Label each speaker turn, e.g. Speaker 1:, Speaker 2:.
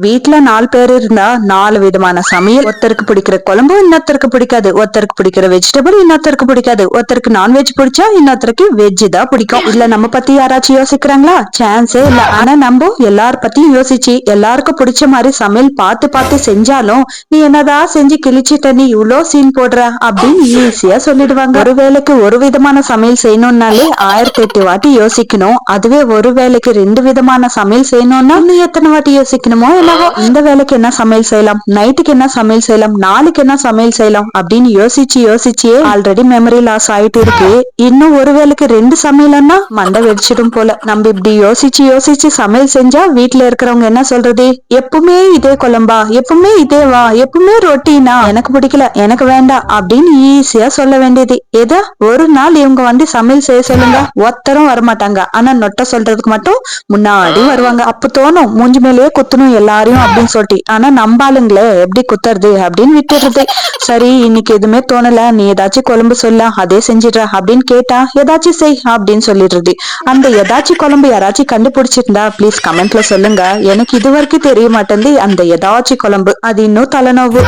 Speaker 1: வீட்ல 4 பேர் இருந்தா 4 விதமான சமையல். ஒருத்தருக்கு பிடிக்கிற குழம்பு இன்னொருத்தருக்கு பிடிக்காது. ஒருத்தருக்கு பிடிக்கிற வெஜிடபிள் இன்னொருத்தருக்கு பிடிக்காது. ஒருத்தருக்கு நான்வெஜ் பிடிச்சா இன்னொருத்தருக்கு வெஜ் தான் பிடிக்கும். இல்ல நம்ம பத்தி யாராச்சும் யோசிக்கிறாங்களா? சான்ஸே இல்ல. ஆனா நம்ம எல்லார் பத்தியும் யோசிச்சு எல்லாருக்கும் பிடிச்ச மாதிரி சமையல் பார்த்து பார்த்து செஞ்சாலும் நீ என்னதான் செஞ்சு கிழிச்சிட்ட, நீ இவ்ளோ சீன் போடுற அப்படின்னு ஈஸியா சொல்லிடுவாங்க. ஒரு வேளைக்கு ஒரு விதமான சமையல் செய்யணும்னாலே 1008 வாட்டி யோசிக்கணும். அதுவே ஒரு வேளைக்கு 2 விதமான சமையல் செய்யணும்னா இன்னும் எத்தனை வாட்டி யோசிக்கணுமோ என்னவோ. இந்த வேலைக்கு என்ன சமையல் செய்யலாம், நைட்டுக்கு என்ன சமையல் செய்யலாம், நாளைக்கு என்ன சமையல் செய்யலாம் அப்படின்னு யோசிச்சு யோசிச்சே ஆல்ரெடி மெமரி லாஸ் ஆயிட்டு இருக்கு. இன்னும் ஒரு வேளைக்கு 2 சமையலன்னா மண்டை வெடிச்சிடும் போல. நம்ம இப்படி யோசிச்சு யோசிச்சு சமையல் செஞ்சா வீட்டுல இருக்கிறவங்க என்ன சொல்றது, எப்பவுமே இதே குழம்பா, எப்பவுமே இதே வா, எப்பவுமே ரொட்டீனா, எனக்கு பிடிக்கல, எனக்கு வேண்டாம் அப்படின்னு ஈஸியா சொல்ல வேண்டியது. ஏதோ ஒரு நாள் இவங்க வந்து சமையல் செய்ய சொல்லுங்க, ஒருத்தரும் வரமாட்டாங்க. ஆனா நொட்ட சொல்றதுக்கு மட்டும் முன்னாடி வருவாங்க. அப்ப தோணும் மூஞ்சி மேலேயே குத்தணும் எல்லாரையும் அப்படின்னு சொல்லிட்டு. ஆனா நம்பாளுங்களே எப்படி குத்துறது அப்படின்னு விட்டுடுறது. சரி இன்னைக்கு எதுவுமே தோணல, நீ ஏதாச்சும் குழம்பு சொல்ல அதே செஞ்சிடுற அப்படின்னு கேட்டா ஏதாச்சும் செய் அப்படின்னு சொல்லிடுறது. அந்த ஏதாச்சும் குழம்பு யாராச்சும் கண்டுபிடிச்சிருந்தா ப்ளீஸ் கமெண்ட்ல சொல்லுங்க. எனக்கு இது வரைக்கும் தெரிய மாட்டேங்குது அந்த ஏதாச்சும் குழம்பு. அது இன்னும் தலைநோவு.